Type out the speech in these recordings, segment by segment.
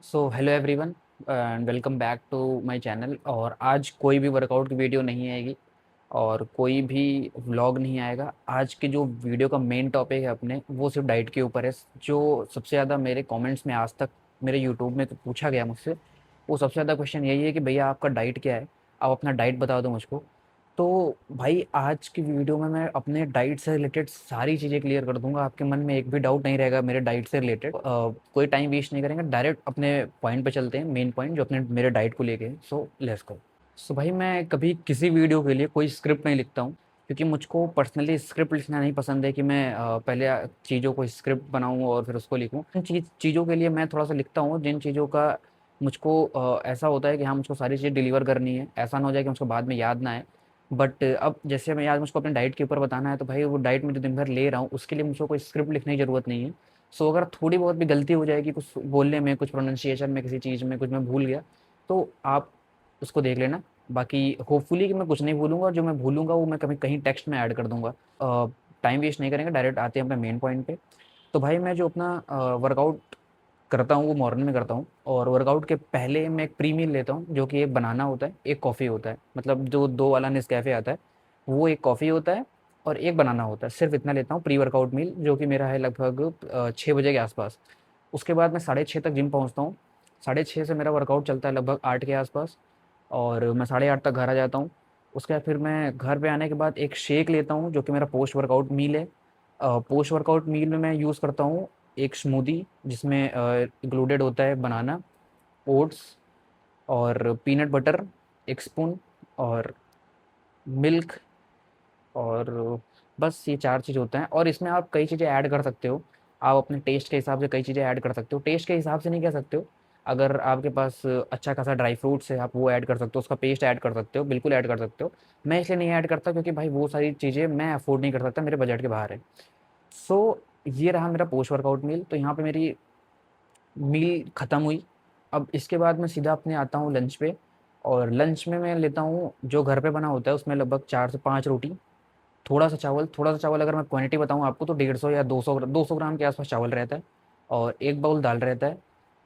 So hello everyone and welcome back to my channel. और आज कोई भी वर्कआउट की वीडियो नहीं आएगी और कोई भी व्लॉग नहीं आएगा। आज की जो वीडियो का मेन टॉपिक है अपने, वो सिर्फ डाइट के ऊपर है। जो सबसे ज़्यादा मेरे कमेंट्स में आज तक मेरे यूट्यूब में पूछा गया मुझसे, वो सबसे ज़्यादा क्वेश्चन यही है कि भैया आपका डाइट क्या है, आप अपना डाइट बता दो मुझको। तो भाई आज की वीडियो में मैं अपने डाइट से रिलेटेड सारी चीज़ें क्लियर कर दूंगा, आपके मन में एक भी डाउट नहीं रहेगा मेरे डाइट से रिलेटेड। कोई टाइम वेस्ट नहीं करेंगे, डायरेक्ट अपने पॉइंट पे चलते हैं, मेन पॉइंट जो अपने मेरे डाइट को लेके। So let's go. सो भाई मैं कभी किसी वीडियो के लिए कोई स्क्रिप्ट नहीं लिखता हूँ, क्योंकि मुझको पर्सनली स्क्रिप्ट लिखना नहीं पसंद है कि मैं पहले चीज़ों को स्क्रिप्ट बनाऊँ और फिर उसको लिखूँ। इन चीज़ों के लिए मैं थोड़ा सा लिखता हूँ जिन चीज़ों का मुझको ऐसा होता है कि हाँ मुझको सारी चीज़ें डिलीवर करनी है, ऐसा ना हो जाए कि मुझको बाद में याद ना आए। बट अब जैसे मैं आज मुझको अपने डाइट के ऊपर बताना है, तो भाई वो डाइट में जो दिन भर ले रहा हूँ उसके लिए मुझको कोई स्क्रिप्ट लिखने की ज़रूरत नहीं है। सो अगर थोड़ी बहुत भी गलती हो जाएगी कुछ बोलने में, कुछ प्रोनाउंसिएशन में, किसी चीज़ में कुछ मैं भूल गया, तो आप उसको देख लेना। बाकी होपफुली कि मैं कुछ नहीं भूलूंगा, और जो मैं भूलूंगा वो मैं कभी कहीं टेक्स्ट में ऐड कर दूंगा। टाइम वेस्ट नहीं करेंगे, डायरेक्ट आते हैं अपने मेन पॉइंट पे। तो भाई मैं जो अपना वर्कआउट करता हूँ वो मॉर्निंग में करता हूँ, और वर्कआउट के पहले मैं एक प्री मील लेता हूँ, जो कि एक बनाना होता है, एक कॉफ़ी होता है। मतलब जो दो वाला नेस्कैफ़े आता है, वो एक कॉफ़ी होता है और एक बनाना होता है। सिर्फ इतना लेता हूँ प्री वर्कआउट मील, जो कि मेरा है लगभग 6 बजे के आसपास। उसके बाद मैं 6:30 तक जिम पहुँचता हूँ। 6:30 से मेरा वर्कआउट चलता है लगभग 8 के आसपास, और मैं 8:30 तक घर आ जाता हूँ। उसके बाद फिर मैं घर पे आने के बाद एक शेक लेता हूँ, जो कि मेरा पोस्ट वर्कआउट मील है। पोस्ट वर्कआउट मील में मैं यूज़ करता हूँ एक स्मूदी, जिसमें इंक्लूडेड होता है बनाना, ओट्स और पीनट बटर 1 स्पून, और मिल्क, और बस ये 4 चीज़ होता है। और इसमें आप कई चीज़ें ऐड कर सकते हो, आप अपने टेस्ट के हिसाब से कई चीज़ें ऐड कर सकते हो। टेस्ट के हिसाब से नहीं कह सकते हो, अगर आपके पास अच्छा खासा ड्राई फ्रूट्स है आप वो ऐड कर सकते हो, उसका पेस्ट ऐड कर सकते हो, बिल्कुल ऐड कर सकते हो। मैं इसलिए नहीं ऐड करता क्योंकि भाई वो सारी चीज़ें मैं अफोर्ड नहीं कर सकता, मेरे बजट के बाहर है। सो ये रहा मेरा पोस्ट वर्कआउट मील। तो यहाँ पे मेरी मील ख़त्म हुई। अब इसके बाद मैं सीधा अपने आता हूँ लंच पे, और लंच में मैं लेता हूँ जो घर पे बना होता है, उसमें लगभग 4 से 5 रोटी, थोड़ा सा चावल अगर मैं क्वांटिटी बताऊँ आपको तो 150 या 200 ग्राम के आसपास चावल रहता है, और एक बाउल दाल रहता है,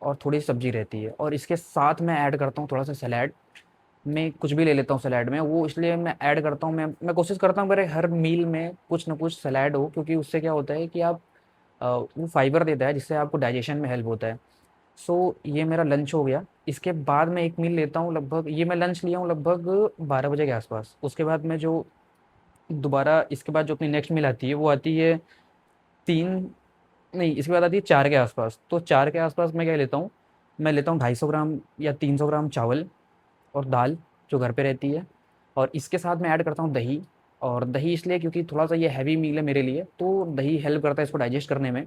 और थोड़ी सब्जी रहती है। और इसके साथ मैं ऐड करता हूँ थोड़ा सा सलाद। मैं कुछ भी ले लेता हूँ सलाद में, वो इसलिए मैं ऐड करता हूँ, मैं कोशिश करता हूँ मेरे हर मील में कुछ ना कुछ सलाद हो, क्योंकि उससे क्या होता है कि आप वो फाइबर देता है जिससे आपको डाइजेशन में हेल्प होता है। सो ये मेरा लंच हो गया। इसके बाद मैं एक मील लेता हूँ, लगभग ये मैं लंच लिया हूँ लगभग 12 बजे के आसपास। उसके बाद मैं जो दोबारा इसके बाद जो अपनी नेक्स्ट मील आती है वो आती है तीन, नहीं इसके बाद आती है 4 के आसपास। तो 4 के आसपास मैं क्या लेता हूँ, मैं लेता हूँ 250 ग्राम या 300 ग्राम चावल और दाल जो घर पे रहती है, और इसके साथ मैं ऐड करता हूँ दही। और दही इसलिए क्योंकि थोड़ा सा ये हैवी मील है मेरे लिए, तो दही हेल्प करता है इसको डाइजेस्ट करने में।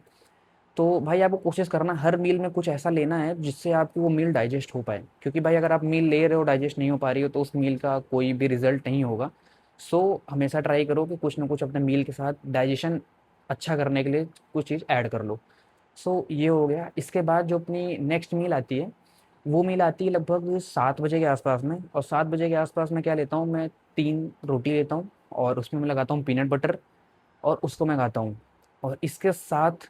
तो भाई आपको कोशिश करना हर मील में कुछ ऐसा लेना है जिससे आपकी वो मील डाइजेस्ट हो पाए, क्योंकि भाई अगर आप मील ले रहे हो डाइजेस्ट नहीं हो पा रही हो तो उस मील का कोई भी रिजल्ट नहीं होगा। सो हमेशा ट्राई करो कि कुछ ना कुछ अपने मील के साथ डाइजेशन अच्छा करने के लिए कुछ चीज़ ऐड कर लो। सो ये हो गया। इसके बाद जो अपनी नेक्स्ट मील आती है, वो मील आती है लगभग 7 बजे के आसपास में। और 7 बजे के आसपास मैं क्या लेता हूँ, मैं 3 रोटी लेता हूँ, और उसमें मैं लगाता हूँ पीनट बटर, और उसको मैं खाता हूँ। और इसके साथ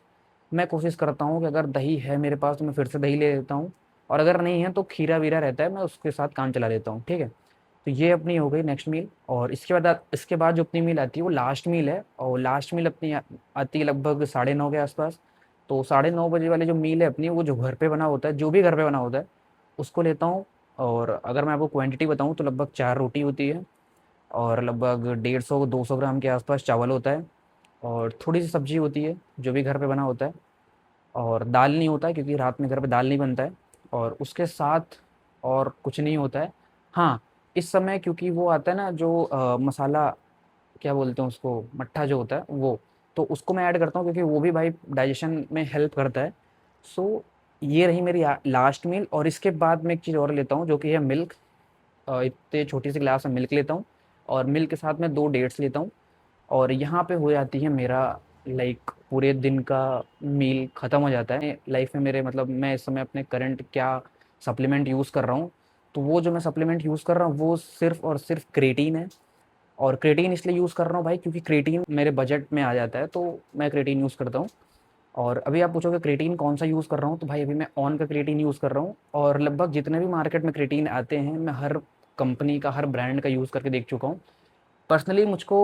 मैं कोशिश करता हूँ कि अगर दही है मेरे पास तो मैं फिर से दही ले लेता हूँ, और अगर नहीं है तो खीरा वीरा रहता है, मैं उसके साथ काम चला लेता हूँ। ठीक है, तो ये अपनी हो गई नेक्स्ट मील। और इसके बाद जो अपनी मील आती है वो लास्ट मील है, और लास्ट मील अपनी आती है लगभग 9:30 के आसपास। तो 9:30 बजे वाली जो मील है अपनी, वो जो घर पे बना होता है, जो भी घर पे बना होता है उसको लेता हूँ। और अगर मैं आपको क्वांटिटी बताऊँ तो लगभग 4 रोटी होती है, और लगभग 150-200 ग्राम के आसपास चावल होता है, और थोड़ी सी सब्जी होती है जो भी घर पे बना होता है, और दाल नहीं होता है क्योंकि रात में घर पे दाल नहीं बनता है, और उसके साथ और कुछ नहीं होता है। हाँ, इस समय क्योंकि वो आता है ना जो मसाला, क्या बोलते हैं उसको, मट्ठा जो होता है वो, तो उसको मैं ऐड करता हूँ क्योंकि वो भी भाई डाइजेशन में हेल्प करता है। सो ये रही मेरी लास्ट मील। और इसके बाद मैं एक चीज़ और लेता हूँ जो कि है मिल्क। इतने छोटी सी गिलास में मिल्क लेता हूँ, और मिल्क के साथ में 2 डेट्स लेता हूँ। और यहाँ पे हो जाती है मेरा लाइक पूरे दिन का मील ख़त्म हो जाता है लाइफ में मेरे। मतलब मैं इस समय अपने करंट क्या सप्लीमेंट यूज़ कर रहा हूँ, तो वो जो मैं सप्लीमेंट यूज़ कर रहा हूँ वो सिर्फ़ और सिर्फ क्रेटीन है। और क्रेटीन इसलिए यूज़ कर रहा हूँ भाई क्योंकि क्रेटीन मेरे बजट में आ जाता है, तो मैं क्रेटीन यूज़ करता हूँ। और अभी आप पूछोगे क्रिएटिन कौन सा यूज़ कर रहा हूँ, तो भाई अभी मैं ऑन का क्रिएटिन यूज़ कर रहा हूँ। और लगभग जितने भी मार्केट में क्रिएटिन आते हैं, मैं हर कंपनी का, हर ब्रांड का यूज़ करके देख चुका हूँ। पर्सनली मुझको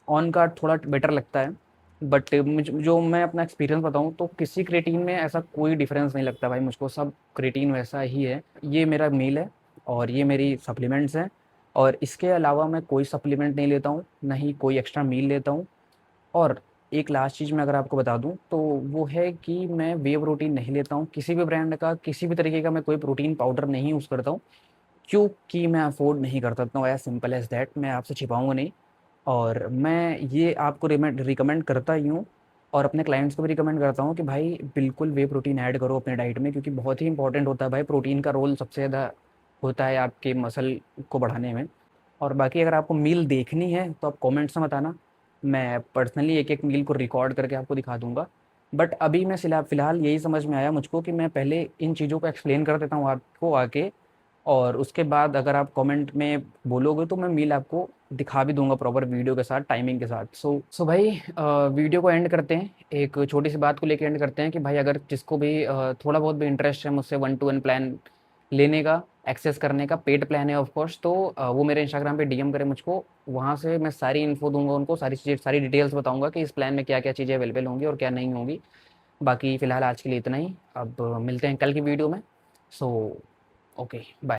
ऑन का थोड़ा बेटर लगता है, बट जो मैं अपना एक्सपीरियंस बताऊँ तो किसी क्रिएटिन में ऐसा कोई डिफरेंस नहीं लगता भाई मुझको, सब क्रिएटिन वैसा ही है। ये मेरा मील है और ये मेरी सप्लीमेंट्स हैं, और इसके अलावा मैं कोई सप्लीमेंट नहीं लेता हूँ, ना ही कोई एक्स्ट्रा मील लेता हूँ। और एक लास्ट चीज़ मैं अगर आपको बता दूँ तो वो है कि मैं वे प्रोटीन नहीं लेता हूँ, किसी भी ब्रांड का, किसी भी तरीके का मैं कोई प्रोटीन पाउडर नहीं यूज़ करता हूँ, क्योंकि मैं अफ़ोर्ड नहीं कर सकता हूँ, एज़ सिंपल एज़ दैट। मैं आपसे छिपाऊँगा नहीं। और मैं ये आपको रिकमेंड करता ही हूँ, और अपने क्लाइंट्स को भी रिकमेंड करता हूँ कि भाई बिल्कुल वे प्रोटीन ऐड करो अपने डाइट में, क्योंकि बहुत ही इंपॉर्टेंट होता है भाई, प्रोटीन का रोल सबसे ज़्यादा होता है आपके मसल को बढ़ाने में। और बाकी अगर आपको मील देखनी है तो आप कमेंट्स में बताना, मैं पर्सनली एक एक मील को रिकॉर्ड करके आपको दिखा दूंगा। बट अभी मैं फ़िलहाल यही समझ में आया मुझको कि मैं पहले इन चीज़ों को एक्सप्लेन कर देता हूँ आपको आके, और उसके बाद अगर आप कमेंट में बोलोगे तो मैं मील आपको दिखा भी दूंगा प्रॉपर वीडियो के साथ, टाइमिंग के साथ। सो भाई वीडियो को एंड करते हैं, एक छोटी सी बात को लेकर एंड करते हैं कि भाई अगर जिसको भी थोड़ा बहुत भी इंटरेस्ट है मुझसे 1-to-1 प्लान लेने का, एक्सेस करने का, पेड प्लान है ऑफ कोर्स, तो वो मेरे इंस्टाग्राम पे डीएम करें मुझको, वहाँ से मैं सारी इन्फो दूंगा उनको, सारी चीज़ें, सारी डिटेल्स बताऊंगा कि इस प्लान में क्या क्या चीज़ें अवेलेबल होंगी और क्या नहीं होंगी। बाकी फ़िलहाल आज के लिए इतना ही, अब मिलते हैं कल की वीडियो में। So okay, bye.